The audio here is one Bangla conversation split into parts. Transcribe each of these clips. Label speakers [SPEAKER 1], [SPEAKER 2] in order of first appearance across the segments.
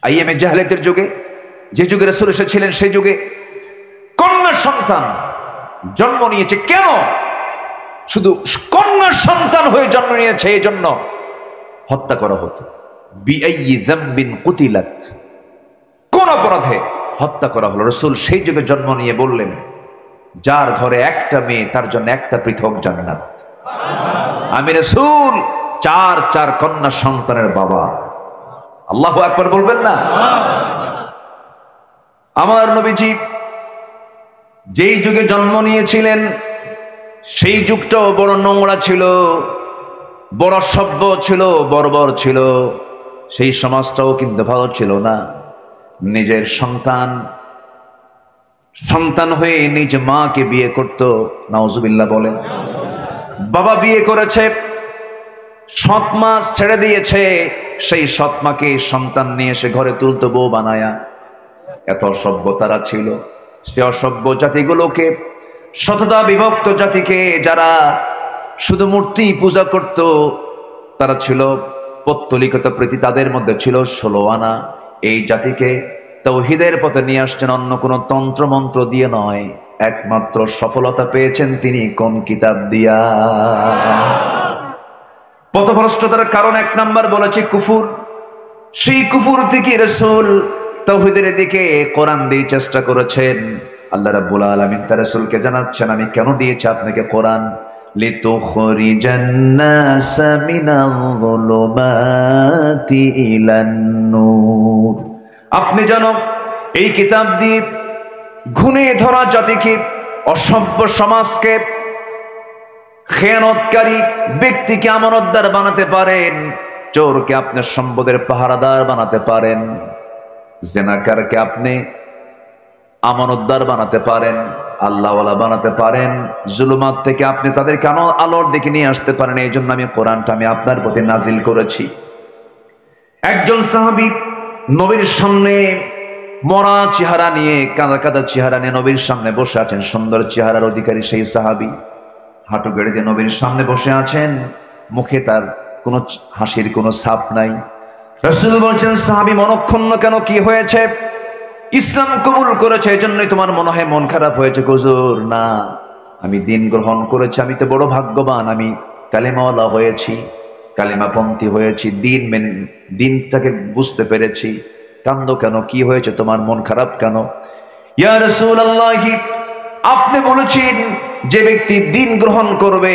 [SPEAKER 1] আইএমএ জাহেলিয়াতের যুগে, যে যুগে রাসূল এসেছিলেন সেই যুগে কন্যা সন্তান জন্ম নিয়েছে। কেন? শুধু কন্যা সন্তান হয়ে জন্ম নিয়েছে এই জন্য হত্যা করা হতো। বিআইয়ি যামবিন কুতিলাত, কোন অপরাধে হত্যা করা হলো? রাসূল সেই যুগে জন্ম নিয়ে বললেন, যার ঘরে একটা মেয়ে তার জন্য একটা পৃথক জান্নাত। আমি রাসূল চার কন্যা সন্তানের বাবা। আল্লাহু আকবার বলবেন না? আমার নবীজি যেই যুগে জন্ম নিয়েছিলেন সেই যুগটাও বড় নোংরা ছিল, বড় সভ্য ছিল, বর্বর ছিল। সেই সমাজটাও কিন্তু ভালো ছিল না। নিজের সন্তান হয়ে নিজ মাকে বিয়ে করত, নাউজুবিল্লাহ বলেন। বাবা বিয়ে করেছে, সৎ মা ছেড়ে দিয়েছে, সেই সৎ মাকে সন্তান নিয়ে এসে ঘরে তুলতো বউ বানায়া। এত অসভ্য তারা ছিল। সে অসভ্য জাতিগুলোকে, শততা বিভক্ত জাতিকে, যারা শুধু মূর্তি পূজা করত, তারা ছিল পৌত্তলিকতা প্রীতি, তাদের মধ্যে ছিল 16 আনা। এই জাতিকে তাওহীদের পথে নিয়ে আসছেন অন্য কোন তন্ত্র মন্ত্র দিয়ে নয়। একমাত্র সফলতা পেয়েছেন তিনি কোন কিতাব দিয়া? পথভ্রষ্টতার কারণ 1 নাম্বার বলেছে কুফর। সেই কুফর থেকে রাসূল তাওহীদের দিকে কোরআন দিয়ে চেষ্টা করেছেন। আল্লাহ রাব্বুল আলামিন তার রাসূলকে জানাচ্ছেন, আমি কেন দিয়েছি আপনাকে কোরআন? লিতুখরিজান নাস মিনাল যুলুমাতি ইলান নূর। আপনি জানো এই কিতাব দিয়ে ঘুণে ধরা জাতিকে, অসভ্য সমাজকে, খেয়ানতকারী ব্যক্তিকে আমানতদার বানাতে পারেন, চোরকে আপনার সম্পদের পাহারাদার বানাতে পারেন, জেনাকারকে আপনি আমানতদার বানাতে পারেন, আল্লাহওয়ালা বানাতে পারেন। জুলুমাত থেকে আপনি তাদেরকে আলোর দিকে নিয়ে আসতে পারেন। এই জন্য আমি কোরআনটা আমি আপনার প্রতি নাজিল করেছি। একজন সাহাবী নবীর সামনে মরা চেহারা নিয়ে, কাঁদা কাঁদা চেহারা নিয়ে নবীর সামনে বসে আছেন। সুন্দর চেহারার অধিকারী সেই সাহাবী হাঁটু গেড়ে দিয়ে নবীর সামনে বসে আছেন। মুখে তার কোনো হাসির কোনো ছাপ নাই। রাসূল বলছেন, সাহাবী মনক্ষুণ্ণ কেন? কি হয়েছে? ইসলাম কবুল করেছে এজন্যই তোমার মনে হয় মন খারাপ হয়েছে? হুজুর না, আমি দিন গ্রহণ করেছি, আমি তো বড় ভাগ্যবান, আমি কালিমাওয়ালা হয়েছি, কালিমাপন্থী হয়েছি, দিনটাকে বুঝতে পেরেছি। কান্দো কেন? কি হয়েছে তোমার? মন খারাপ কেন? ইয়া রাসূলুল্লাহ, আপনি বলেছেন যে ব্যক্তি দিন গ্রহণ করবে,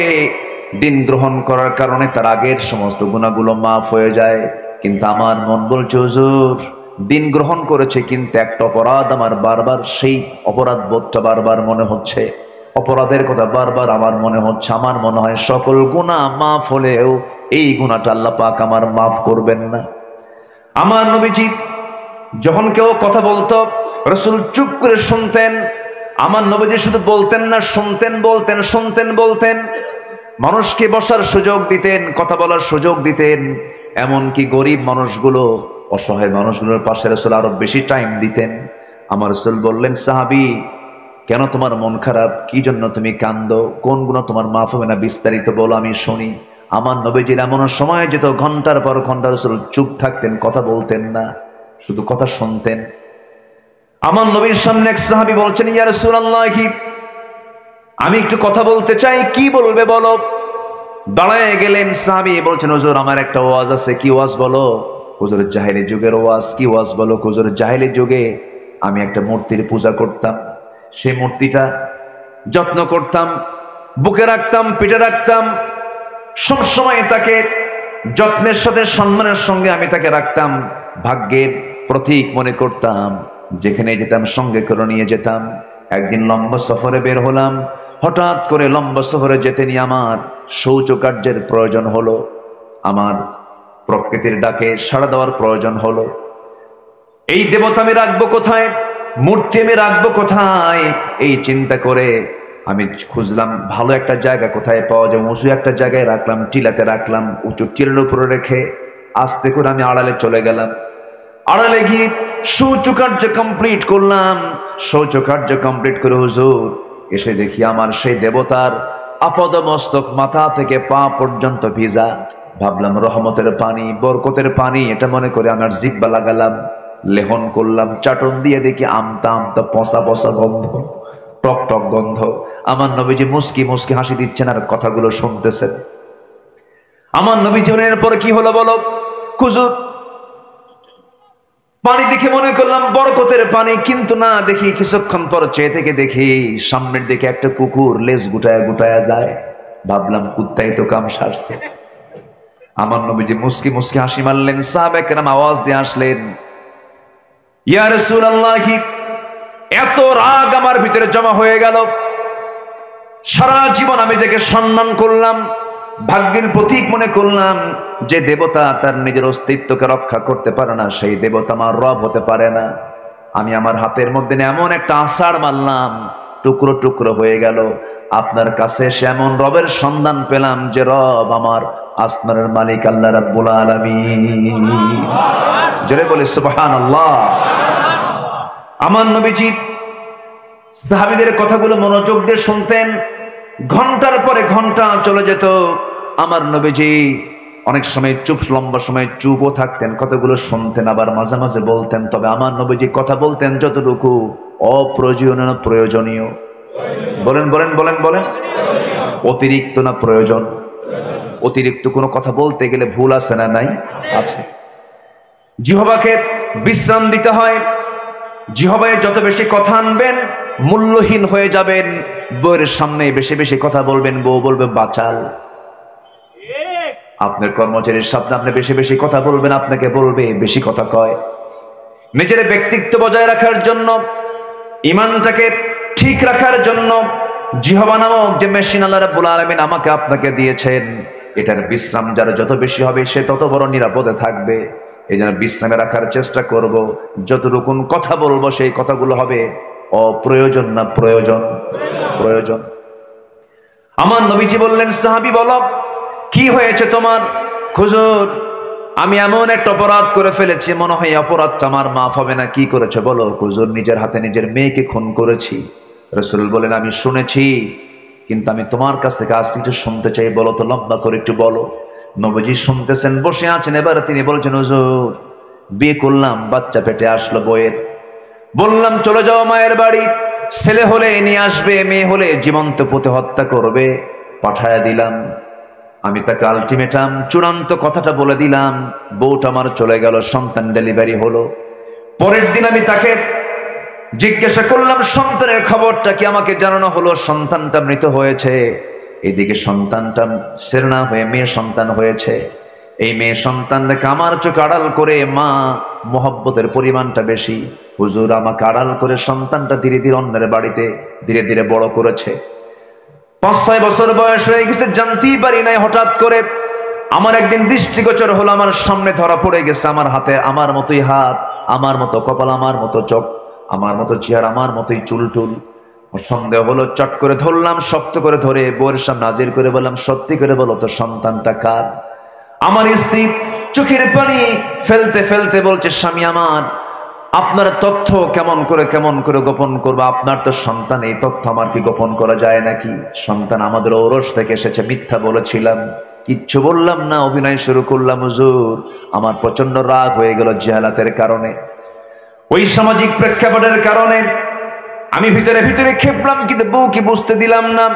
[SPEAKER 1] দিন গ্রহণ করার কারণে তার আগের সমস্ত গুনাহগুলো মাফ হয়ে যায়। কিন্তু আমার মন বলছে, হুজুর দিন গ্রহণ করেছে কিন্তু একটা অপরাধ আমার বারবার, সেই অপরাধ বোধটা বারবার মনে হচ্ছে, অপরাধের কথা বারবার আমার মনে হচ্ছে। আমার মনে হয় সকল গুনাহ মাফ হলেও এই গুনাহটা আল্লাহ পাক আমার মাফ করবেন না। আমার নবীজি যখন কেউ কথা বলতো রাসূল চুপ করে শুনতেন। আমার নবীজি শুধু বলতেন না, শুনতেন। মানুষকে বসার সুযোগ দিতেন, কথা বলার সুযোগ দিতেন। এমনকি গরিব মানুষগুলো, অসহায় মানুষগুলোর পাশে রাসূল আরো বেশি টাইম দিতেন। আমার রাসূল বললেন, সাহাবী কেন তোমার মন খারাপ? কি জন্য তুমি কান্দো? কোন গুনাহ তোমার মাফ হবে না? বিস্তারিত বলো, আমি শুনি। আমার নবীজির এমন সময় যেত ঘন্টার পর ঘন্টা রাসূল চুপ থাকতেন, কথা বলতেন না, শুধু কথা শুনতেন। আমার নবীর সামনে এক সাহাবী বলছেন, ইয়া রাসূলুল্লাহ, আমি একটু কথা বলতে চাই। কি বলবে বলো? দাঁড়ায় গেলেন সাহাবী, বলছেন, হুজুর আমার একটা ওয়াজ আছে। কি ওয়াজ বলো? হুজুর জাহেলি যুগের ওয়াজ। কি ওয়াজ বলো? হুজুর জাহেলি যুগে আমি একটা মূর্তির পূজা করতাম, সেই মূর্তিটা যত্ন করতাম, বুকে রাখতাম, পিঠে রাখতাম, সবসময় তাকে যত্নের সাথে সম্মানের সঙ্গে আমি তাকে রাখতাম, ভাগ্যের প্রতীক মনে করতাম। যেখানে যেতাম সঙ্গে করে নিয়ে যেতাম। একদিন লম্বা সফরে বের হলাম, হঠাৎ করে লম্বা সফরে যেতে নিয়ে আমার শৌচকার্যের প্রয়োজন হলো, আমার প্রকৃতির ডাকে সাড়া দেওয়ার প্রয়োজন হলো। এই দেবতা আমি রাখবো কোথায়? মূর্তি আমি রাখবো কোথায়? এই চিন্তা করে আমি খুঁজলাম ভালো একটা জায়গা কোথায় পাওয়া যায়। উঁচু একটা জায়গায় রাখলাম, টিলাতে রাখলাম। উঁচু টিলার উপরে রেখে আস্তে করে আমি আড়ালে চলে গেলাম। আড়ালে গিয়ে শৌচকার্য কমপ্লিট করলাম। শৌচকার্য কমপ্লিট করে হুজুর এসে দেখি আমার সেই দেবতার আপাদমস্তক মাথা থেকে পা পর্যন্ত ভিজা। ভাবলাম রহমতের পানি, বরকতের পানি, এটা মনে করে আমার জিহ্বা লাগালাম। লেহন করলাম, চাটন দিয়ে দেখি আমতা আমতা পচা পচা গন্ধ, টক টক গন্ধ। আমার নবীজি মুস্কি মুস্কি হাসি দিচ্ছেন আর কথাগুলো শুনতেছেন। আমার নবী জীবনের পরে কি হলো বলো? হুজুর, পানি দেখে মনে করলাম বরকতের পানি, কিন্তু না, দেখি কিছুক্ষণ পর চেয়ে থেকে দেখি সামনের দিকে একটা কুকুর লেজ গুটায়া গুটায়া যায়। ভাবলাম কুত্তাই তো কাম সারছে। আমার নবীজি মুস্কি মুস্কি হাসি মারলেন। সাহাবায়ে কেরাম আওয়াজ দিয়ে আসলেন, ইয়া রাসূলুল্লাহ, এত রাগ আমার ভিতরে জমা হয়ে গেল। সারা জীবন আমি যাকে সম্মান করলাম, ভাগ্যের প্রতীক মনে করলাম, যে দেবতা তার নিজের অস্তিত্বকে রক্ষা করতে পারে না, সেই দেবতা আমার রব হতে পারে না। আমি আমার হাতের মধ্যে এমন একটা আষাঢ় মারলাম, টুকরো টুকরো হয়ে গেল। আপনার কাছে এসে এমন রবের সন্ধান পেলাম যে রব আমার আসমানের মালিক আল্লাহ রাব্বুল আলামিন। জোরে বলে সুবহানাল্লাহ। আমার নবীজি সাহাবীদের কথাগুলো মনোযোগ দিয়ে শুনতেন। ঘন্টার পরে ঘন্টা চলে যেত। আমার নবীজি অনেক সময় চুপ, লম্বা সময় চুপও থাকতেন, কতগুলো শুনতেন, আবার মাঝে মাঝে বলতেন। তবে আমার নবীজি কথা বলতেন যতটুকু অপ্রয়োজনীয় প্রয়োজনীয়। বলেন বলেন বলেন বলেন, অতিরিক্ত না প্রয়োজন? অতিরিক্ত কোনো কথা বলতে গেলে ভুল আছে না নাই? আছে। জিহ্বাকে বিশ্রাম দিতে হয়। জিহ্বায় যত বেশি কথা আনবেন মূল্যহীন হয়ে যাবেন। বউয়ের সামনে বেশি বেশি কথা বলবেন, বউ বলবে বাচাল। আপনার কর্মচারীর সামনে আপনি বেশি বেশি কথা বলবেন, আপনাকে বলবে বেশি কথা কয়। নিজের ব্যক্তিত্ব বজায় রাখার জন্য, ঈমানটাকে ঠিক রাখার জন্য জিহ্বা নামক যে মেশিন আল্লাহ রাব্বুল আলামিন আমাকে আপনাকে দিয়েছেন, এটার বিশ্রাম যার যত বেশি হবে সে তত বড় নিরাপদে থাকবে। এই জন্য বিশ্রামে রাখার চেষ্টা করব। যতটুকু কথা বলবো সেই কথাগুলো হবে অপ্রয়োজন না প্রয়োজন? প্রয়োজন। আমার নবীজি বললেন, সাহাবী বলো কি হয়েছে তোমার? হুজুর, আমি এমন একটা অপরাধ করে ফেলেছি, মনে হয় অপরাধটা আমার মাফ হবে না। কি করেছে বলো? হুজুর, নিজের হাতে নিজের মেয়েকে খুন করেছি। রাসূল বলেন, আমি শুনেছি, কিন্তু আমি তোমার কাছ থেকে আজ একটু শুনতে চাই, বলো তো, লম্বা করে একটু বলো। নবীজি শুনতেছেন, বসে আছেন। এবার তিনি বলছেন, হুজুর, বিয়ে করলাম, বাচ্চা পেটে আসলো বইয়ের। বললাম চলে যাও মায়ের বাড়ি, ছেলে হলে নিয়ে আসবে, মেয়ে হলে জীবন্ত পুঁতে হত্যা করবে। পাঠায়া দিলাম। আমি তাকে আলটিমেটাম, চূড়ান্ত কথাটা বলে দিলাম। বউটা আমার চলে গেল, সন্তান ডেলিভারি হলো। পরের দিন আমি তাকে জিজ্ঞাসা করলাম, সন্তানের খবরটা কি? আমাকে জানানো হলো সন্তানটা মৃত হয়েছে। এদিকে সন্তানটা সেরনা হয়ে মেয়ে সন্তান হয়েছে। এই মেয়ে সন্তানটাকে আমার চোখ আড়াল করে, মা মোহব্বতের পরিমাণটা বেশি। হুজুর, আমাকে আড়াল করে সন্তানটা ধীরে ধীরে অন্যের বাড়িতে ধীরে ধীরে বড় করেছে। 5-6 বছর বয়স হয়ে গেছে, জানতেই পারি নাই। হঠাৎ করে আমার একদিন দৃষ্টিগোচর হলো, আমার সামনে ধরা পড়ে গেছে। আমার হাতে আমার মতোই হাত, আমার মতো কপাল, আমার মতো চোখ, আমার মতো চেহারা, আমার মতোই চুলটুল। সন্দেহ হলো, চট করে ধরলাম, শক্ত করে ধরে বউয়ের সামনে হাজির করে বললাম, সত্যি করে বলো তো সন্তানটা কার? আমার স্ত্রী চোখের পানি ফেলতে ফেলতে বলছে, স্বামী আমার, আপনার তথ্য কেমন করে গোপন করবো? আপনার তো সন্তান, এই তথ্য আমার কি গোপন করা যায় নাকি? সন্তান আমাদের ঔরস থেকে এসেছে, মিথ্যা বলেছিলাম, কিচ্ছু বললাম না, অভিনয় শুরু করলাম। হুজুর, আমার প্রচন্ড রাগ হয়ে গেল জাহালাতের কারণে, ওই সামাজিক প্রেক্ষাপটের কারণে। আমি ভিতরে ভিতরে খেপলাম, কিন্তু বউকে বুঝতে দিলাম না।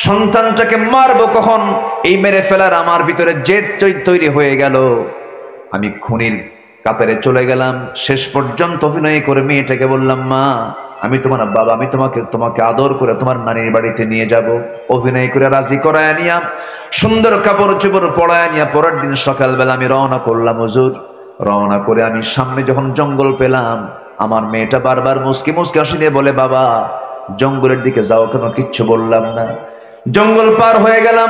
[SPEAKER 1] সন্তানটাকে মারবো কখন, এই মেরে ফেলার আমার ভিতরে জেদ তৈরি হয়ে গেল। আমি খুনির কাতারে চলে গেলাম। শেষ পর্যন্ত অভিনয় করে মেয়েটাকে বললাম, মা, আমি তোমার বাবা, আমি তোমাকে আদর করে তোমার নানির বাড়িতে নিয়ে যাব। অভিনয় করে রাজি করায় নিয়া, সুন্দর কাপড় চোপড় পরায় নিয়া, পরের দিন সকালবেলা আমি রওনা করলাম। হুজুর, রওনা করে আমি সামনে যখন জঙ্গল পেলাম, আমার মেয়েটা বারবার মুসকি মুসকি হাসি দিয়ে বলে, বাবা, জঙ্গলের দিকে যাও কেন? কিচ্ছু বললাম না। জঙ্গল পার হয়ে গেলাম,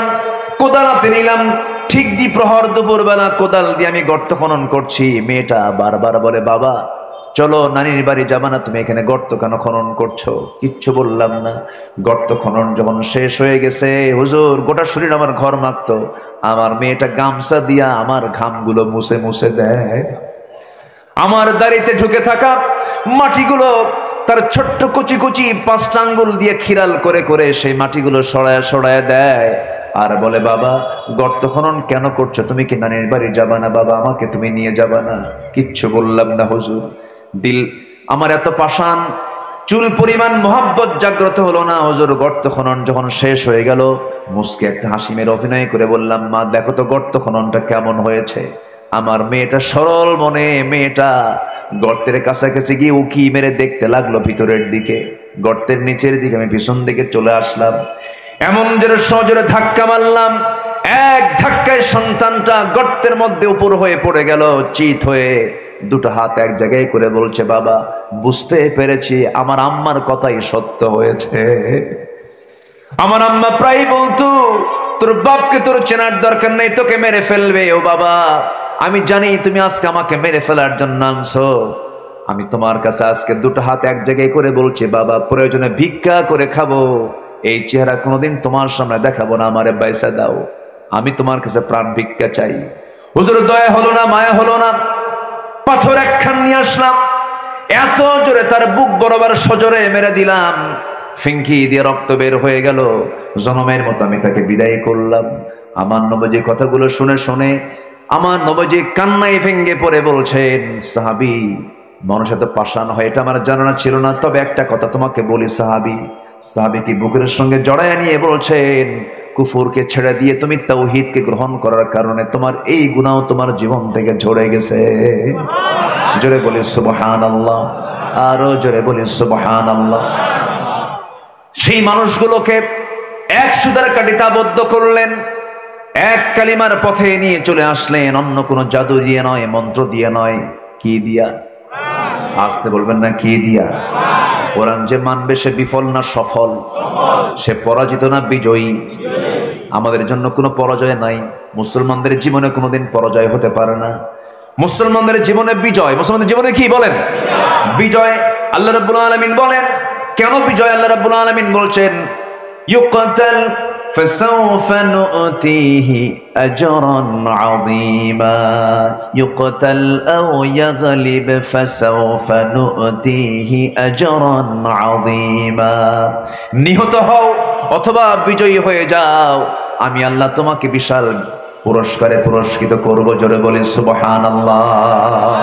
[SPEAKER 1] কোদাল হাতে নিলাম। ঠিক দ্বিপ্রহর দুপুরবেলা কোদাল দিয়ে আমি গর্ত খনন করছি। মেয়েটা বারবার বলে, বাবা, চলো, নানির বাড়ি যাবা না? তুমি এখানে গর্ত কেন খনন করছো? কিচ্ছু বললাম না। গর্ত খনন যখন শেষ হয়ে গেছে, হুজুর, গোটা শরীর আমার ঘর মাখতো। আমার মেয়েটা গামছা দিয়া আমার ঘামগুলো মুছে মুছে দেয়। আমার দাড়িতে ঢুকে থাকা মাটিগুলো তার ছোট্ট কচি কচি 5টা আঙ্গুল দিয়ে খিরাল করে করে সেই মাটিগুলো সরায় সরায় দেয়। আর বলে, বাবা গর্ত খনন কেন করছো? তুমি কি নানির বাড়ি যাবা না? বাবা আমাকে তুমি নিয়ে যাবা না? কিচ্ছু বললাম না হুজুর। দিল আমার এত পাষাণ, চুল পরিমাণ মোহাব্বত জাগ্রত হলো না হুজুর। গর্ত খনন যখন শেষ হয়ে গেল, মুস্কে একটা হাসি মেরে অভিনয় করে বললাম, মা দেখো তো গর্ত খননটা কেমন হয়েছে। আমার মেয়েটা সরল মনে, মেয়েটা গর্তের কাছাকাছি গিয়ে উকি মেরে দেখতে লাগলো ভিতরের দিকে, গর্তের নিচের দিকে। আমি পিছন দিকে চলে আসলাম, এমন জোরে সজোরে ধাক্কা মারলাম, এক ধাক্কায় সন্তানটা গর্তের মধ্যে উপর হয়ে পড়ে গেল চিত হয়ে। দুটো হাত এক জায়গায় করে বলছে, বাবা বুঝতে পেরেছি আমার আম্মার কথাই সত্য হয়েছে। আমার আম্মা প্রায় বলতো, তোর বাপকে তোর চেনার দরকার নেই, তোকে মেরে ফেলবে। ও বাবা, আমি জানি তুমি আজকে আমাকে মেরে ফেলার জন্য আনছো। আমি তোমার কাছে আজকে দুটো হাত এক জায়গায় করে বলছি, বাবা প্রয়োজনে ভিক্ষা করে খাবো, এই চেহারা কোনোদিন তোমার সামনে দেখাবো না, আমারে বাইসা দাও, আমি তোমার কাছে প্রাণ ভিক্ষা চাই। হুজুর দয়া হলো না, মায়া হলো না, পাথর একখান নিয়ে আসলাম, এত জোরে তার বুক বরাবর সজোরে মেরে দিলাম, ফিঙ্কি দিয়ে রক্ত বের হয়ে গেল। জনমের মতো আমি তাকে বিদায় করলাম। আমার নবীজি কথাগুলো শুনে শুনে আমার নবীজি কান্নায় ভেঙ্গে পড়ে বলছেন, সাহাবী মানুষ এত পাষাণ হয় এটা আমার জানা ছিল না, তবে একটা কথা তোমাকে বলি সাহাবী। সাহাবীকে বুকের সঙ্গে জড়ায় নিয়ে বলছেন, কুফুরকে ছেড়ে দিয়ে তুমি তাওহীদকে গ্রহণ করার কারণে তোমার এই গুনাহ তোমার জীবন থেকে ঝরে গেছে। জোরে বলি সুবহানাল্লাহ, আরো জোরে বলি সুবহানাল্লাহ। সেই মানুষগুলোকে এক সুতার কাঠিতে আবদ্ধ করলেন, এক কালিমার পথে নিয়ে চলে আসলেন, অন্য কোনো জাদু দিয়ে নয়, মন্ত্র দিয়ে নয়। কি দিয়া? আসতে বলবেন না, কি দিয়া? কোরআন যে মানবে সে বিফল না সফল, সে পরাজিত না বিজয়ী। আমাদের জন্য কোনো পরাজয় নাই, মুসলমানদের জীবনে কোনোদিন পরাজয় হতে পারে না। মুসলমানদের জীবনে বিজয়। মুসলমানদের জীবনে কি বলেন? বিজয়। আল্লাহ রাব্বুল আলামিন বলেন, কেন বিজয়? আল্লাহ রাব্বুল আলামিন বলছেন, ইউকতাল ফাসাউফা নু'তিহি আজরান আযীমা, ইউকতাল আও ইয়াগলিব ফাসাউফা নু'তিহি আজরান আযীমা। নিহত হও অথবা বিজয়ী হয়ে যাও, আমি আল্লাহ তোমাকে বিশাল পুরস্কারে পুরস্কৃত করব। জোরে বলি সুবহানাল্লাহ।